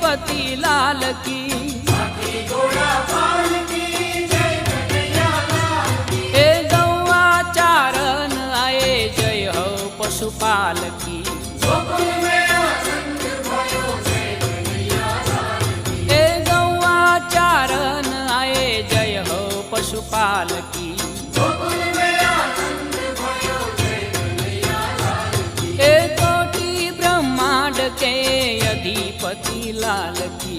पति लाल की। ए गौआ चारण आए जय हो पशुपाल की। ए गौआ चारण आए जय हो पशुपाल की। ए कोटि ब्रह्मांड के अधिपति लाल की।